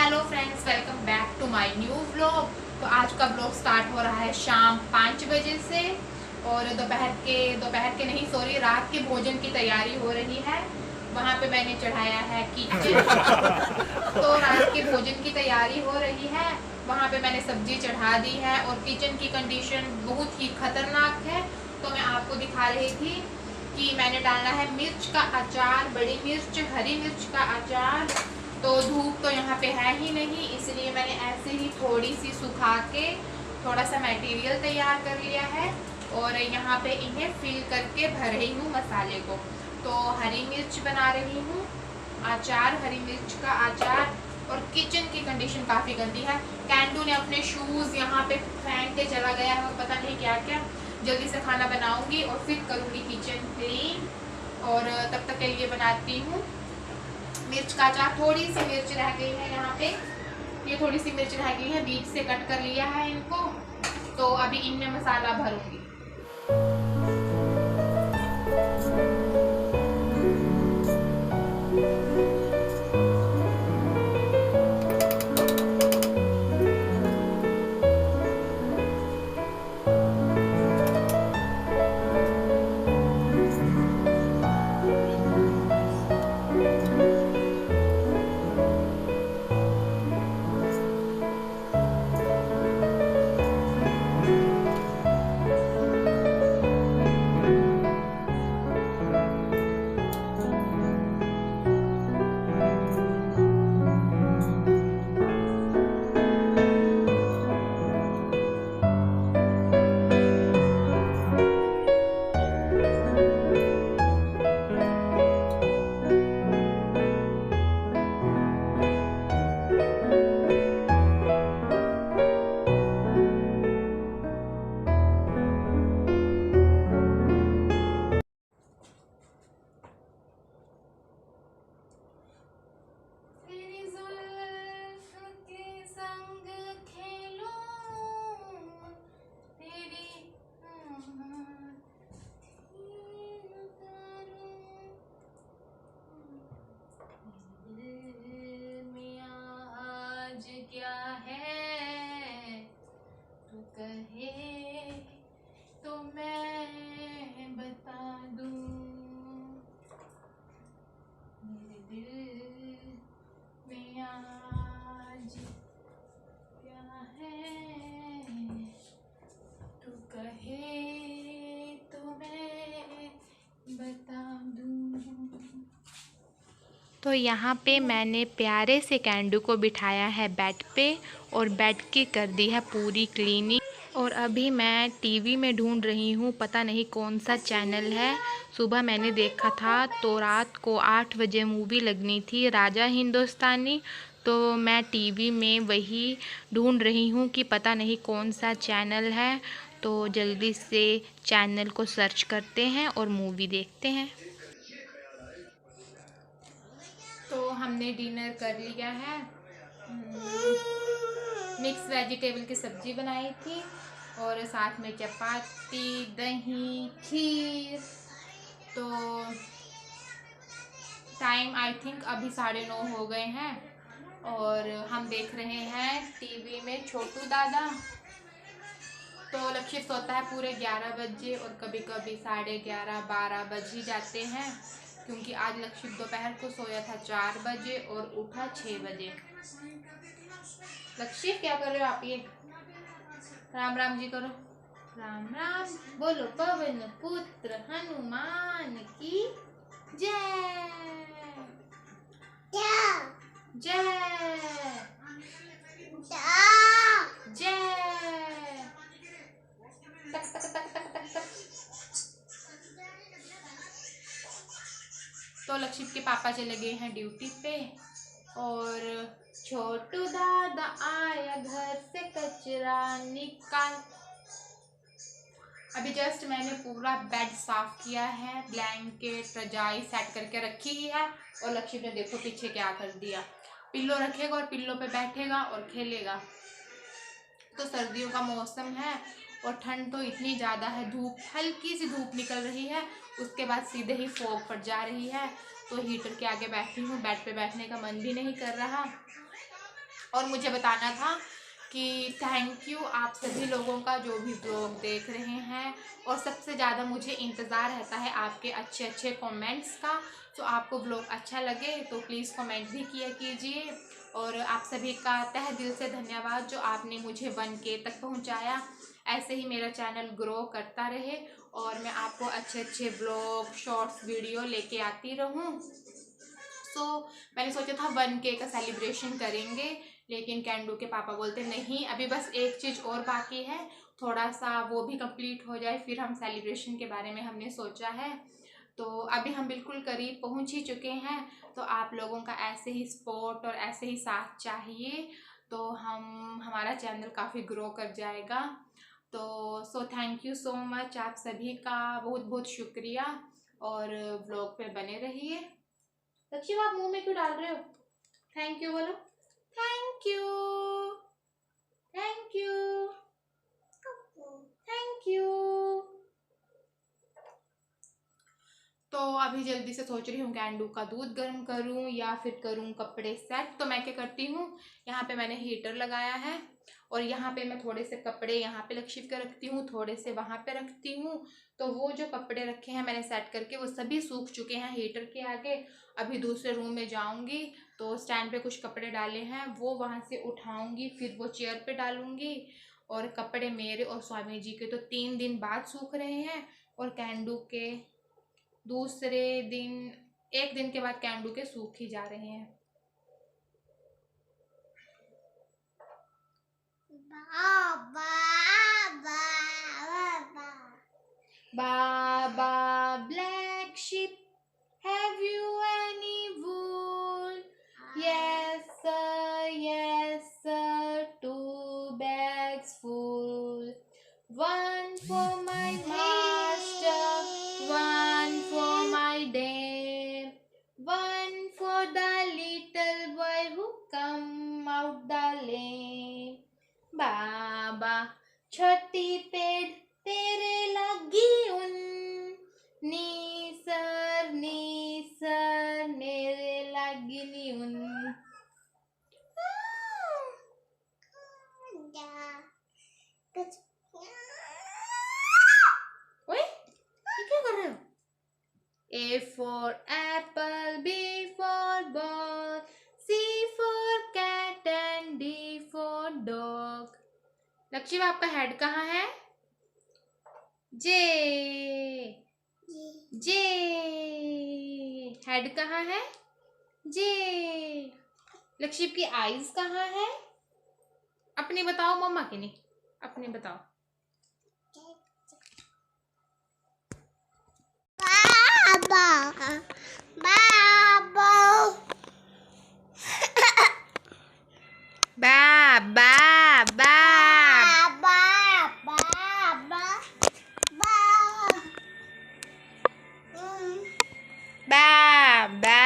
Hello friends, welcome back to my new vlog. तो आज का व्लॉग स्टार्ट हो रहा है शाम 5 बजे से और दोपहर के नहीं सॉरी रात के भोजन की तैयारी हो रही है। वहाँ पे मैंने चढ़ाया है किचन तो रात के भोजन की तैयारी हो रही है। वहाँ पे मैंने सब्जी चढ़ा दी है और किचन की कंडीशन बहुत ही खतरनाक है। तो मैं आपको दिखा रही थी कि मैंने डालना है मिर्च का अचार, बड़ी मिर्च, हरी मिर्च का अचार। तो धूप तो यहाँ पे है ही नहीं, इसलिए मैंने ऐसे ही थोड़ी सी सुखा के थोड़ा सा मटेरियल तैयार कर लिया है और यहाँ पे इन्हें फिल करके भर रही हूँ मसाले को। तो हरी मिर्च बना रही हूँ अचार, हरी मिर्च का अचार। और किचन की कंडीशन काफ़ी गंदी है। कैंडू ने अपने शूज़ यहाँ पे फेंक के चला गया है और पता नहीं क्या क्या। जल्दी से खाना बनाऊंगी और फिर करूँगी किचन क्लीन। और तब तक के लिए बनाती हूँ मिर्च का अचार। थोड़ी सी मिर्च रह गई है यहाँ पे, ये थोड़ी सी मिर्च रह गई है, बीच से कट कर लिया है इनको। तो अभी इनमें मसाला भरूंगी। क्या है तू कहे तो मैं बता दूं, मेरे दिल में आज क्या है तू कहे तो मैं बता दूं। तो यहाँ पे मैंने प्यारे से कैंडू को बिठाया है बेड पे और बेड की कर दी है पूरी क्लीनिंग। और अभी मैं टीवी में ढूंढ रही हूँ, पता नहीं कौन सा चैनल है। सुबह मैंने देखा था तो रात को 8 बजे मूवी लगनी थी राजा हिंदुस्तानी। तो मैं टीवी में वही ढूंढ रही हूँ कि पता नहीं कौन सा चैनल है। तो जल्दी से चैनल को सर्च करते हैं और मूवी देखते हैं। तो हमने डिनर कर लिया है। मिक्स वेजिटेबल की सब्जी बनाई थी और साथ में चपाती, दही, खीर। तो टाइम आई थिंक अभी 9:30 हो गए हैं और हम देख रहे हैं टीवी में छोटू दादा। तो लक्ष्य सोता है पूरे 11 बजे और कभी कभी 11:30 12 बज ही जाते हैं, क्योंकि आज लक्ष्य दोपहर को सोया था 4 बजे और उठा 6 बजे। लक्ष्य क्या कर रहे हो आप? ये राम राम जी करो। राम राम बोलो, पवन पुत्र हनुमान की जय जय जय। तक तक तक तक तक तक। तो लक्ष्य के पापा चले गए हैं ड्यूटी पे और छोटू दादा आया घर से कचरा निकाल। अभी जस्ट मैंने पूरा बेड साफ किया है, ब्लैंकेट रजाई सेट करके रखी ही है और लक्ष्य ने देखो पीछे क्या कर दिया। पिल्लो रखेगा और पिल्लो पे बैठेगा और खेलेगा। तो सर्दियों का मौसम है और ठंड तो इतनी ज़्यादा है, धूप हल्की सी धूप निकल रही है, उसके बाद सीधे ही फॉग पड़ जा रही है। तो हीटर के आगे बैठी हूँ, बेड पे बैठने का मन भी नहीं कर रहा। और मुझे बताना था कि थैंक यू आप सभी लोगों का जो भी ब्लॉग देख रहे हैं। और सबसे ज़्यादा मुझे इंतज़ार रहता है आपके अच्छे अच्छे कमेंट्स का। तो आपको ब्लॉग अच्छा लगे तो प्लीज़ कमेंट भी किया कीजिए। और आप सभी का तहे दिल से धन्यवाद जो आपने मुझे 1K तक पहुंचाया। ऐसे ही मेरा चैनल ग्रो करता रहे और मैं आपको अच्छे अच्छे ब्लॉग शॉर्ट्स वीडियो लेके आती रहूं। मैंने सोचा था 1K का सेलिब्रेशन करेंगे, लेकिन कैंडू के पापा बोलते नहीं, अभी बस एक चीज़ और बाकी है, थोड़ा सा वो भी कंप्लीट हो जाए फिर हम सेलिब्रेशन के बारे में हमने सोचा है। तो अभी हम बिल्कुल करीब पहुंच ही चुके हैं। तो आप लोगों का ऐसे ही सपोर्ट और ऐसे ही साथ चाहिए तो हमारा चैनल काफ़ी ग्रो कर जाएगा। तो थैंक यू सो मच, आप सभी का बहुत बहुत शुक्रिया। और ब्लॉग पे बने रहिए। लक्ष्मी आप मुंह में क्यों डाल रहे हो? थैंक यू बोलो। Thank you, thank you, thank you. तो अभी जल्दी से सोच रही हूँ कैंडू का दूध गर्म करूँ या फिर करूँ कपड़े सेट। तो मैं क्या करती हूँ, यहाँ पे मैंने हीटर लगाया है और यहाँ पे मैं थोड़े से कपड़े यहाँ पे लक्षित कर रखती हूँ, थोड़े से वहाँ पे रखती हूँ। तो वो जो कपड़े रखे हैं मैंने सेट करके वो सभी सूख चुके हैं हीटर के आगे। अभी दूसरे रूम में जाऊँगी तो स्टैंड पे कुछ कपड़े डाले हैं वो वहाँ से उठाऊँगी, फिर वो चेयर पे डालूँगी। और कपड़े मेरे और स्वामी जी के तो 3 दिन बाद सूख रहे हैं और कैंडू के दूसरे दिन, 1 दिन के बाद कैंडू के सूख ही जा रहे हैं। Baa baa black sheep, have you any wool? Yes sir, 2 bags full. One for my master, one for my dame, one for the little boy who come out the lane. बाबा छोटी पेड़ तेरे लगी उन, नी सर मेरे लगी नी उन। ओए ये क्या कर रहे हो? A for apple, B for ball, C for cat and D for dog. Lakshmi आपका हेड कहाँ है? जे जे हेड कहाँ है? जे। लक्ष्मी की आईज कहाँ है? अपने बताओ, मम्मा की नहीं, अपने बताओ। बाबा बाबा बाबा बाबा।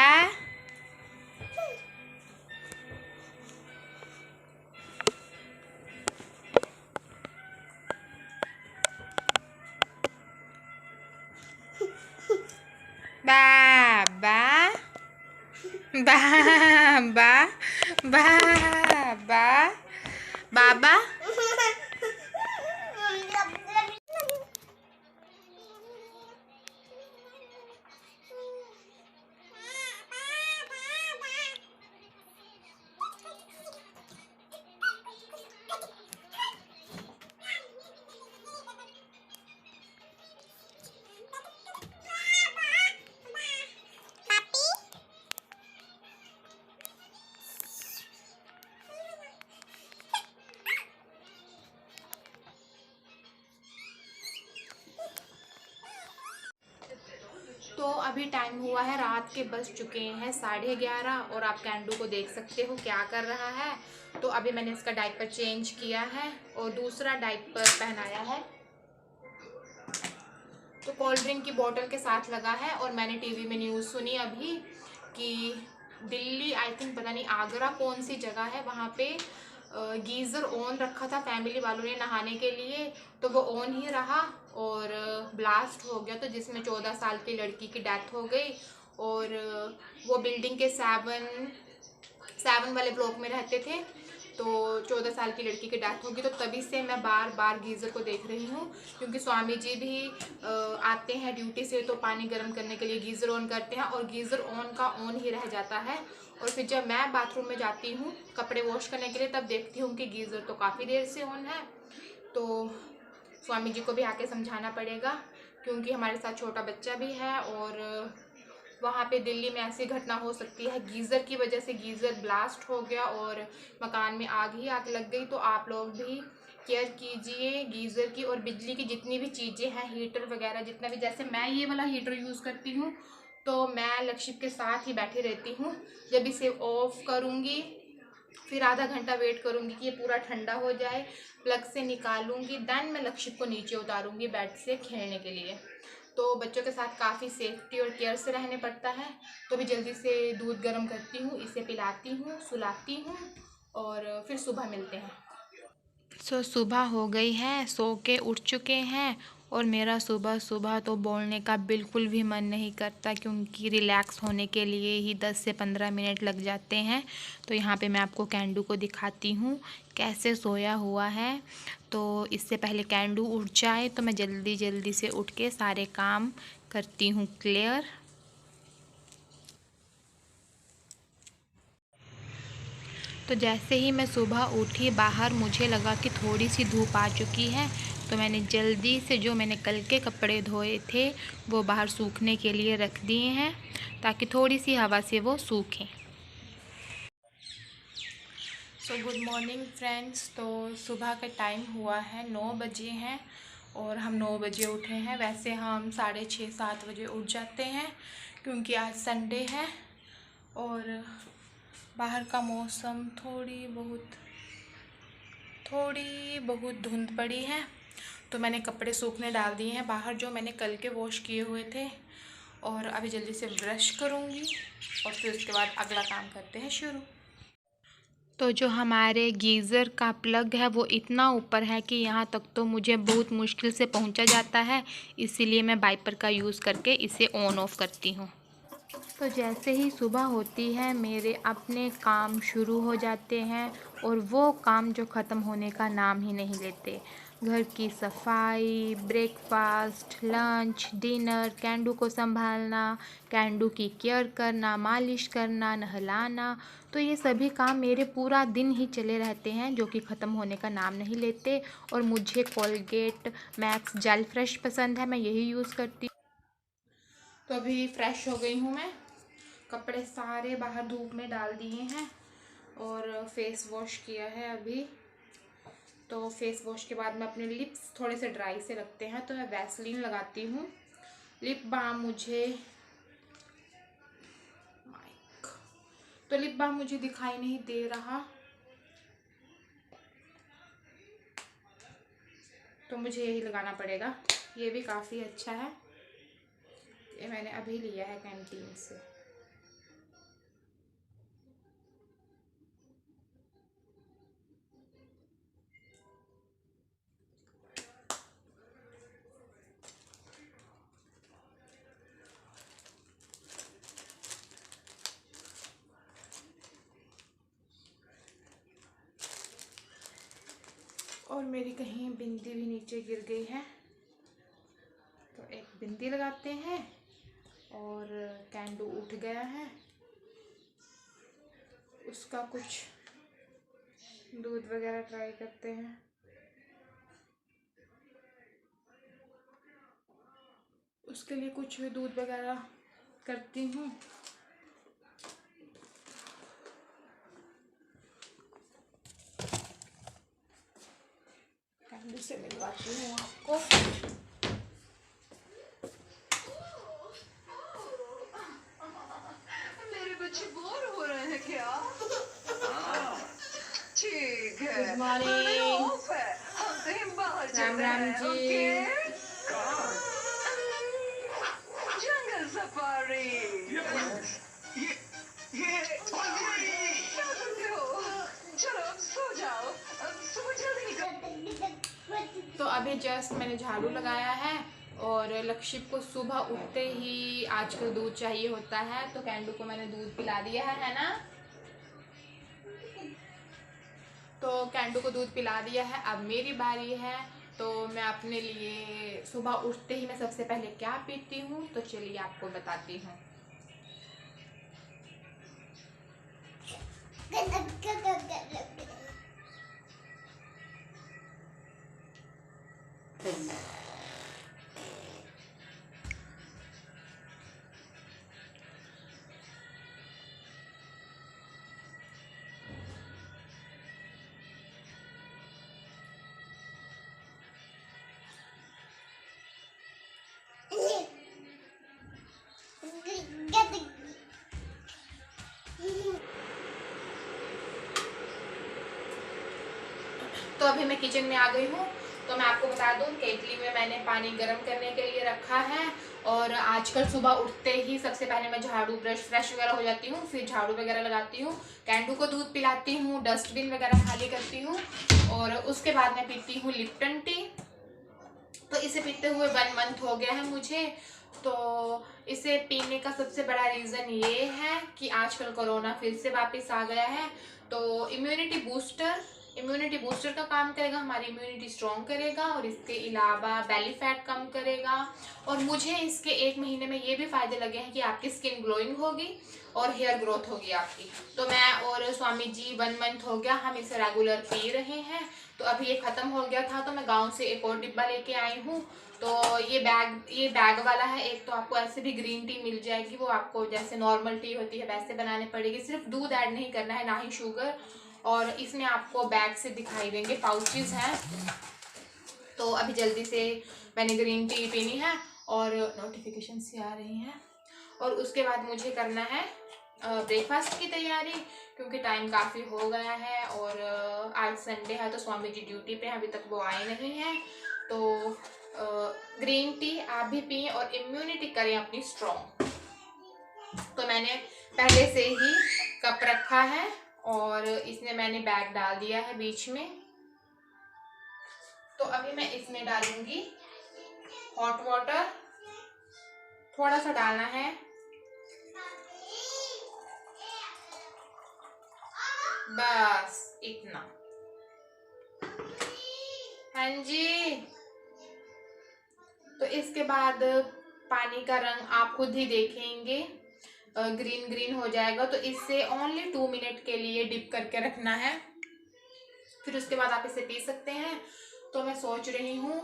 बाबा बाबा बाबा बाबा। तो अभी टाइम हुआ है, रात के बज चुके हैं 11:30 और आप कैंडू को देख सकते हो क्या कर रहा है। तो अभी मैंने इसका डायपर चेंज किया है और दूसरा डायपर पहनाया है। तो कोल्ड ड्रिंक की बोतल के साथ लगा है। और मैंने टीवी में न्यूज़ सुनी अभी कि दिल्ली, आई थिंक पता नहीं आगरा कौन सी जगह है, वहाँ पे गीज़र ऑन रखा था फैमिली वालों ने नहाने के लिए, तो वो ऑन ही रहा और ब्लास्ट हो गया, तो जिसमें 14 साल की लड़की की डेथ हो गई। और वो बिल्डिंग के 7 वाले ब्लॉक में रहते थे। तो 14 साल की लड़की की डेथ होगी। तो तभी से मैं बार बार गीज़र को देख रही हूँ, क्योंकि स्वामी जी भी आते हैं ड्यूटी से तो पानी गर्म करने के लिए गीज़र ऑन करते हैं, और गीज़र ऑन का ऑन ही रह जाता है। और फिर जब मैं बाथरूम में जाती हूँ कपड़े वॉश करने के लिए, तब देखती हूँ कि गीज़र तो काफ़ी देर से ऑन है। तो स्वामी जी को भी आके समझाना पड़ेगा, क्योंकि हमारे साथ छोटा बच्चा भी है, और वहाँ पे दिल्ली में ऐसी घटना हो सकती है, गीज़र की वजह से गीज़र ब्लास्ट हो गया और मकान में आग ही आग लग गई। तो आप लोग भी केयर कीजिए गीज़र की, और बिजली की जितनी भी चीज़ें हैं, हीटर वगैरह जितना भी, जैसे मैं ये वाला हीटर यूज़ करती हूँ तो मैं लक्षिप के साथ ही बैठी रहती हूँ। जब इसे ऑफ करूँगी फिर आधा घंटा वेट करूँगी कि ये पूरा ठंडा हो जाए, प्लग से निकालूंगी, देन मैं लक्षिप को नीचे उतारूँगी बेड से खेलने के लिए। तो बच्चों के साथ काफ़ी सेफ्टी और केयर से रहने पड़ता है। तो भी जल्दी से दूध गर्म करती हूँ, इसे पिलाती हूँ, सुलाती हूँ, और फिर सुबह मिलते हैं। सुबह हो गई है, सो के उठ चुके हैं, और मेरा सुबह सुबह तो बोलने का बिल्कुल भी मन नहीं करता, क्योंकि रिलैक्स होने के लिए ही 10 से 15 मिनट लग जाते हैं। तो यहाँ पे मैं आपको कैंडू को दिखाती हूँ कैसे सोया हुआ है। तो इससे पहले कैंडू उठ जाए तो मैं जल्दी जल्दी से उठ के सारे काम करती हूँ क्लियर। तो जैसे ही मैं सुबह उठी, बाहर मुझे लगा कि थोड़ी सी धूप आ चुकी है, तो मैंने जल्दी से जो मैंने कल के कपड़े धोए थे वो बाहर सूखने के लिए रख दिए हैं, ताकि थोड़ी सी हवा से वो सूखें। Good morning friends. तो सुबह का टाइम हुआ है 9 बजे हैं, और हम 9 बजे उठे हैं। वैसे हम 6:30 7 बजे उठ जाते हैं, क्योंकि आज संडे है और बाहर का मौसम थोड़ी बहुत धुंध पड़ी है। तो मैंने कपड़े सूखने डाल दिए हैं बाहर, जो मैंने कल के वॉश किए हुए थे, और अभी जल्दी से ब्रश करूँगी और फिर उसके बाद अगला काम करते हैं शुरू। तो जो हमारे गीज़र का प्लग है वो इतना ऊपर है कि यहाँ तक तो मुझे बहुत मुश्किल से पहुँचा जाता है, इसीलिए मैं वाइपर का यूज़ करके इसे ऑन ऑफ करती हूँ। तो जैसे ही सुबह होती है मेरे अपने काम शुरू हो जाते हैं, और वो काम जो ख़त्म होने का नाम ही नहीं लेते। घर की सफाई, ब्रेकफास्ट, लंच, डिनर, कैंडू को संभालना, कैंडू की केयर करना, मालिश करना, नहलाना, तो ये सभी काम मेरे पूरा दिन ही चले रहते हैं, जो कि ख़त्म होने का नाम नहीं लेते। और मुझे कोलगेट मैक्स जेल फ्रेश पसंद है, मैं यही यूज़ करती हूँ। तो अभी फ्रेश हो गई हूँ मैं, कपड़े सारे बाहर धूप में डाल दिए हैं और फेस वॉश किया है अभी। तो फेस वॉश के बाद मैं अपने लिप्स थोड़े से ड्राई से रखते हैं, तो मैं वैसलीन लगाती हूँ। लिप बाम मुझे दिखाई नहीं दे रहा, तो मुझे यही लगाना पड़ेगा। ये भी काफ़ी अच्छा है, ये मैंने अभी लिया है कैंटीन से। और मेरी कहीं बिंदी भी नीचे गिर गई है, तो एक बिंदी लगाते हैं। और कैंडू उठ गया है, उसका कुछ दूध वगैरह ट्राई करते हैं। उसके लिए कुछ दूध वगैरह करती हूँ। कैंडू से मिलवाती हूँ आपको। मेरे बच्चे बोर हो रहे हैं क्या? ठीक है। Good morning. ऑफ है, हम कहीं बाहर राम चलते राम हैं, जी। ओके? जंगल सफारी। क्या करते हो? चलो अब सो जाओ, अब सुबह जल्दी निकल। तो अभी जस्ट मैंने झाड़ू लगाया है, और लक्षिप को सुबह उठते ही आजकल दूध चाहिए होता है, तो कैंडू को मैंने दूध पिला दिया है ना। तो कैंडू को दूध पिला दिया है, अब मेरी बारी है। तो मैं अपने लिए सुबह उठते ही मैं सबसे पहले क्या पीती हूँ, तो चलिए आपको बताती हूँ। तो अभी मैं किचन में आ गई हूँ। तो मैं आपको बता दूँ, केतली में मैंने पानी गर्म करने के लिए रखा है। और आजकल सुबह उठते ही सबसे पहले मैं झाड़ू ब्रश फ्रेश वगैरह हो जाती हूँ, फिर झाड़ू वगैरह लगाती हूँ, कैंडू को दूध पिलाती हूँ, डस्टबिन वगैरह खाली करती हूँ, और उसके बाद मैं पीती हूँ लिप्टन टी। तो इसे पीते हुए 1 मंथ हो गया है मुझे। तो इसे पीने का सबसे बड़ा रीज़न ये है कि आजकल कोरोना फिर से वापस आ गया है। तो इम्यूनिटी बूस्टर का काम करेगा, हमारी इम्यूनिटी स्ट्रॉन्ग करेगा, और इसके अलावा बेली फैट कम करेगा। और मुझे इसके 1 महीने में ये भी फ़ायदे लगे हैं कि आपकी स्किन ग्लोइंग होगी और हेयर ग्रोथ होगी आपकी। तो मैं और स्वामी जी 1 मंथ हो गया हम इसे रेगुलर पी रहे हैं। तो अभी ये ख़त्म हो गया था, तो मैं गांव से एक और डिब्बा लेके आई हूँ। तो ये बैग वाला है एक। तो आपको ऐसे भी ग्रीन टी मिल जाएगी, वो आपको जैसे नॉर्मल टी होती है वैसे बनाने पड़ेगी, सिर्फ दूध ऐड नहीं करना है, ना ही शुगर। और इसमें आपको बैग से दिखाई देंगे, पाउचेस हैं। तो अभी जल्दी से मैंने ग्रीन टी पीनी है, और नोटिफिकेशन से आ रही हैं। और उसके बाद मुझे करना है ब्रेकफास्ट की तैयारी, क्योंकि टाइम काफ़ी हो गया है। और आज संडे है, तो स्वामी जी ड्यूटी पे हैं, अभी तक वो आए नहीं हैं। तो ग्रीन टी आप भी पिए और इम्यूनिटी करें अपनी स्ट्रॉन्ग। तो मैंने पहले से ही कप रखा है, और इसमें मैंने बैग डाल दिया है बीच में। तो अभी मैं इसमें डालूंगी हॉट वाटर, थोड़ा सा डालना है, बस इतना। हाँ जी। तो इसके बाद पानी का रंग आप खुद ही देखेंगे, ग्रीन ग्रीन हो जाएगा। तो इससे ओनली 2 मिनट के लिए डिप करके रखना है, फिर उसके बाद आप इसे पी सकते हैं। तो मैं सोच रही हूँ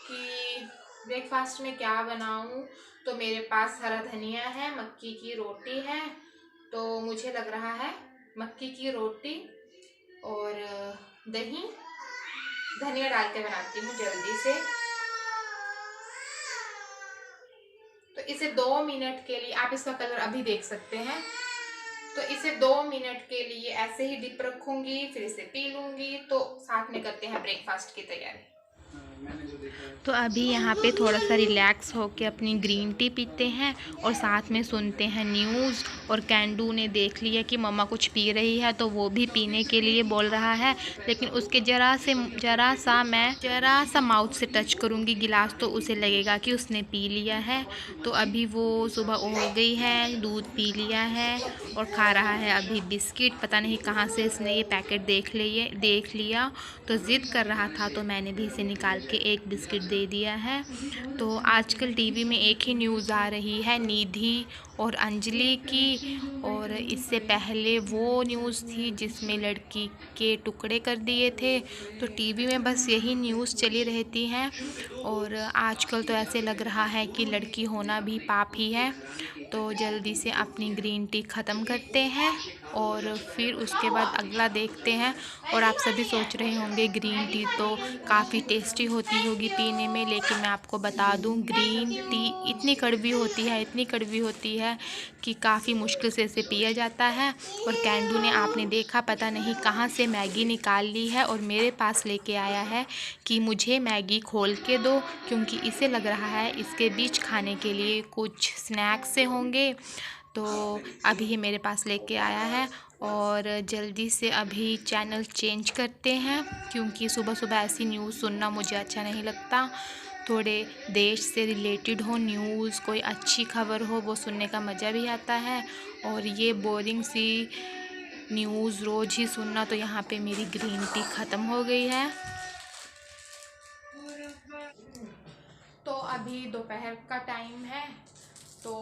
कि ब्रेकफास्ट में क्या बनाऊँ। तो मेरे पास हरा धनिया है, मक्की की रोटी है, तो मुझे लग रहा है मक्की की रोटी और दही धनिया डाल के बनाती हूँ जल्दी से। तो इसे 2 मिनट के लिए, आप इसका कलर अभी देख सकते हैं, तो इसे 2 मिनट के लिए ऐसे ही डिप रखूंगी, फिर इसे पी लूंगी। तो साथ में करते हैं ब्रेकफास्ट की तैयारी। तो अभी यहाँ पे थोड़ा सा रिलैक्स होके अपनी ग्रीन टी पीते हैं और साथ में सुनते हैं न्यूज़। और कैंडू ने देख लिया कि मम्मा कुछ पी रही है, तो वो भी पीने के लिए बोल रहा है, लेकिन उसके ज़रा सा माउथ से टच करूँगी गिलास, तो उसे लगेगा कि उसने पी लिया है। तो अभी वो सुबह हो गई है, दूध पी लिया है और खा रहा है अभी बिस्किट। पता नहीं कहाँ से इसने ये पैकेट देख लिया, तो ज़िद कर रहा था, तो मैंने भी इसे निकाल के एक बिस्किट दे दिया है। तो आजकल टीवी में एक ही न्यूज़ आ रही है, निधि और अंजलि की, और इससे पहले वो न्यूज़ थी जिसमें लड़की के टुकड़े कर दिए थे। तो टीवी में बस यही न्यूज़ चली रहती हैं, और आजकल तो ऐसे लग रहा है कि लड़की होना भी पाप ही है। तो जल्दी से अपनी ग्रीन टी ख़त्म करते हैं और फिर उसके बाद अगला देखते हैं। और आप सभी सोच रहे होंगे ग्रीन टी तो काफ़ी टेस्टी होती होगी पीने में, लेकिन मैं आपको बता दूं ग्रीन टी इतनी कड़वी होती है कि काफ़ी मुश्किल से इसे पिया जाता है। और कैंडू ने, आपने देखा, पता नहीं कहाँ से मैगी निकाल ली है और मेरे पास लेके आया है कि मुझे मैगी खोल के दो, क्योंकि इसे लग रहा है इसके बीच खाने के लिए कुछ स्नैक्स से होंगे। तो अभी ही मेरे पास लेके आया है, और जल्दी से अभी चैनल चेंज करते हैं, क्योंकि सुबह सुबह ऐसी न्यूज़ सुनना मुझे अच्छा नहीं लगता। थोड़े देश से रिलेटेड हो न्यूज़, कोई अच्छी खबर हो, वो सुनने का मज़ा भी आता है। और ये बोरिंग सी न्यूज़ रोज़ ही सुनना, तो यहाँ पे मेरी ग्रीन टी ख़त्म हो गई है। तो अभी दोपहर का टाइम है, तो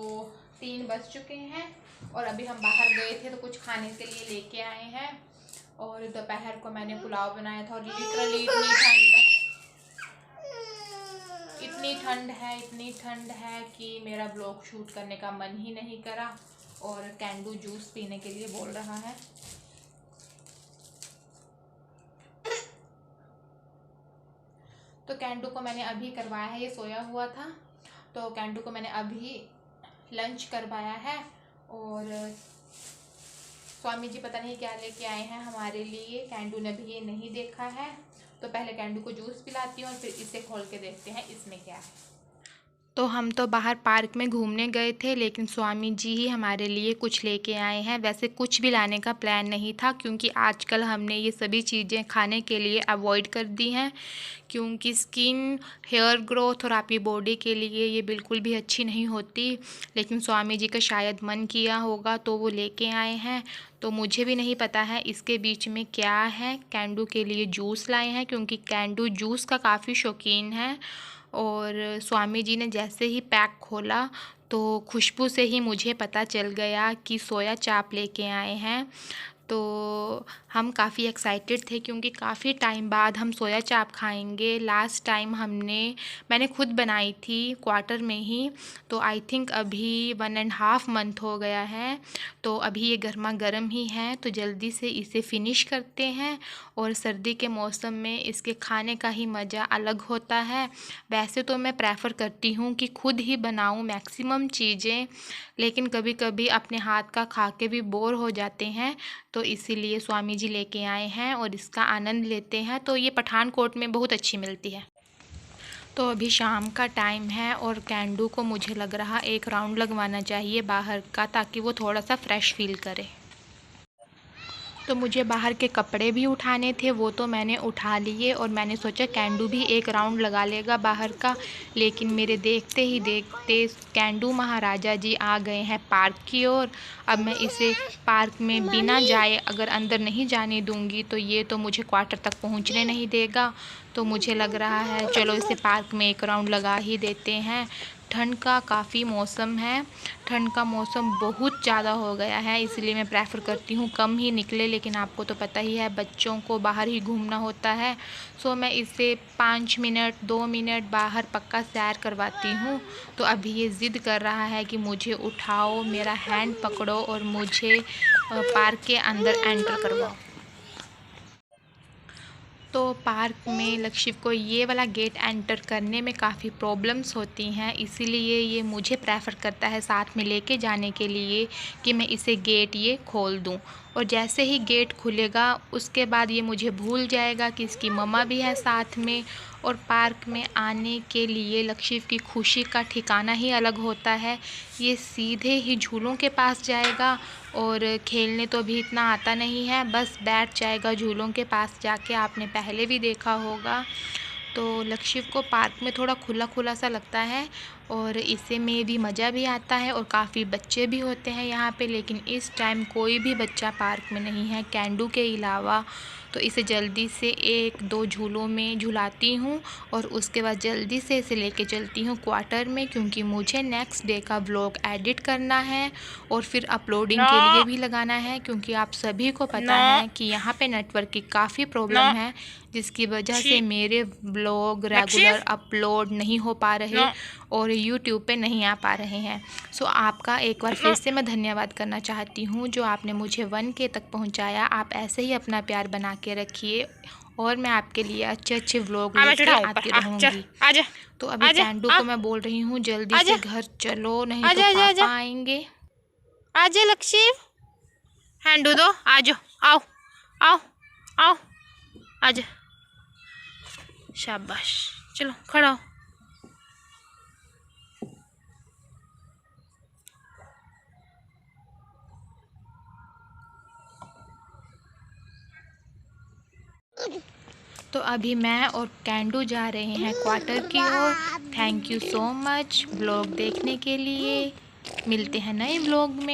3 बज चुके हैं और अभी हम बाहर गए थे तो कुछ खाने के लिए लेके आए हैं। और दोपहर को मैंने पुलाव बनाया था और लिटरली इतनी ठंड है कि मेरा ब्लॉग शूट करने का मन ही नहीं करा। और कैंडू जूस पीने के लिए बोल रहा है। तो कैंडू को मैंने अभी करवाया है, ये सोया हुआ था, तो कैंडू को मैंने अभी लंच करवाया है। और स्वामी जी पता नहीं क्या लेके आए हैं हमारे लिए, कैंडू ने भी ये नहीं देखा है। तो पहले कैंडू को जूस पिलाती हूँ और फिर इसे खोल के देखते हैं इसमें क्या है। तो हम तो बाहर पार्क में घूमने गए थे, लेकिन स्वामी जी ही हमारे लिए कुछ लेके आए हैं। वैसे कुछ भी लाने का प्लान नहीं था, क्योंकि आजकल हमने ये सभी चीज़ें खाने के लिए अवॉइड कर दी हैं, क्योंकि स्किन, हेयर ग्रोथ और आपकी बॉडी के लिए ये बिल्कुल भी अच्छी नहीं होती। लेकिन स्वामी जी का शायद मन किया होगा तो वो लेके आए हैं। तो मुझे भी नहीं पता है इसके बीच में क्या है। कैंडू के लिए जूस लाए हैं, क्योंकि कैंडू जूस का काफ़ी शौकीन है। और स्वामी जी ने जैसे ही पैक खोला तो खुशबू से ही मुझे पता चल गया कि सोया चाप लेके आए हैं। तो हम काफ़ी एक्साइटेड थे, क्योंकि काफ़ी टाइम बाद हम सोया चाप खाएंगे। लास्ट टाइम मैंने खुद बनाई थी क्वार्टर में ही, तो आई थिंक अभी 1.5 मंथ हो गया है। तो अभी ये गर्मा गर्म ही है, तो जल्दी से इसे फिनिश करते हैं। और सर्दी के मौसम में इसके खाने का ही मज़ा अलग होता है। वैसे तो मैं प्रेफर करती हूँ कि खुद ही बनाऊँ मैक्सिमम चीज़ें, लेकिन कभी कभी अपने हाथ का खा के भी बोर हो जाते हैं। तो इसीलिए स्वामी जी लेके आए हैं और इसका आनंद लेते हैं। तो ये पठानकोट में बहुत अच्छी मिलती है। तो अभी शाम का टाइम है और कैंडू को मुझे लग रहा एक राउंड लगवाना चाहिए बाहर का, ताकि वो थोड़ा सा फ्रेश फील करे। तो मुझे बाहर के कपड़े भी उठाने थे, वो तो मैंने उठा लिए और मैंने सोचा कैंडू भी एक राउंड लगा लेगा बाहर का। लेकिन मेरे देखते ही देखते कैंडू महाराजा जी आ गए हैं पार्क की ओर। अब मैं इसे पार्क में बिना जाए अगर अंदर नहीं जाने दूंगी तो ये तो मुझे क्वार्टर तक पहुंचने नहीं देगा। तो मुझे लग रहा है चलो इसे पार्क में एक राउंड लगा ही देते हैं। ठंड का काफ़ी मौसम है, ठंड का मौसम बहुत ज़्यादा हो गया है, इसलिए मैं प्रेफर करती हूँ कम ही निकले। लेकिन आपको तो पता ही है बच्चों को बाहर ही घूमना होता है। सो मैं इसे 5 मिनट 2 मिनट बाहर पक्का सैर करवाती हूँ। तो अभी ये ज़िद कर रहा है कि मुझे उठाओ, मेरा हैंड पकड़ो और मुझे पार्क के अंदर एंटर करवाओ। तो पार्क में लक्षिव को ये वाला गेट एंटर करने में काफ़ी प्रॉब्लम्स होती हैं, इसीलिए ये मुझे प्रेफर करता है साथ में लेके जाने के लिए कि मैं इसे गेट ये खोल दूं। और जैसे ही गेट खुलेगा उसके बाद ये मुझे भूल जाएगा कि इसकी मम्मा भी है साथ में। और पार्क में आने के लिए लक्षिव की खुशी का ठिकाना ही अलग होता है। ये सीधे ही झूलों के पास जाएगा और खेलने तो अभी इतना आता नहीं है, बस बैठ जाएगा झूलों के पास जाके। आपने पहले भी देखा होगा। तो लक्षिव को पार्क में थोड़ा खुला खुला सा लगता है और इसे में भी मज़ा भी आता है और काफ़ी बच्चे भी होते हैं यहाँ पे। लेकिन इस टाइम कोई भी बच्चा पार्क में नहीं है कैंडू के अलावा। तो इसे जल्दी से 1-2 झूलों में झुलाती हूँ और उसके बाद जल्दी से इसे लेके चलती हूँ क्वार्टर में, क्योंकि मुझे नेक्स्ट डे का व्लॉग एडिट करना है और फिर अपलोडिंग के लिए भी लगाना है। क्योंकि आप सभी को पता है कि यहाँ पे नेटवर्क की काफ़ी प्रॉब्लम है, जिसकी वजह से मेरे व्लॉग रेगुलर अपलोड नहीं हो पा रहे और यूट्यूब पे नहीं आ पा रहे हैं। सो आपका एक बार फिर से मैं धन्यवाद करना चाहती हूँ जो आपने मुझे 1K तक पहुँचाया। आप ऐसे ही अपना प्यार बना के रखिए और मैं आपके लिए अच्छे अच्छे व्लॉग लेकर आती रहूँगी। तो अभी कैंडू को मैं बोल रही हूँ जल्दी से घर चलो, नहीं तो पापा आएंगे। आजा लक्षिव, हैंडू दो, आजो, आओ आओ आओ, आजा, शाबाश, चलो खड़ा हो। तो अभी मैं और कैंडू जा रहे हैं क्वार्टर की ओर। Thank you so much vlog देखने के लिए। मिलते हैं नए व्लॉग में।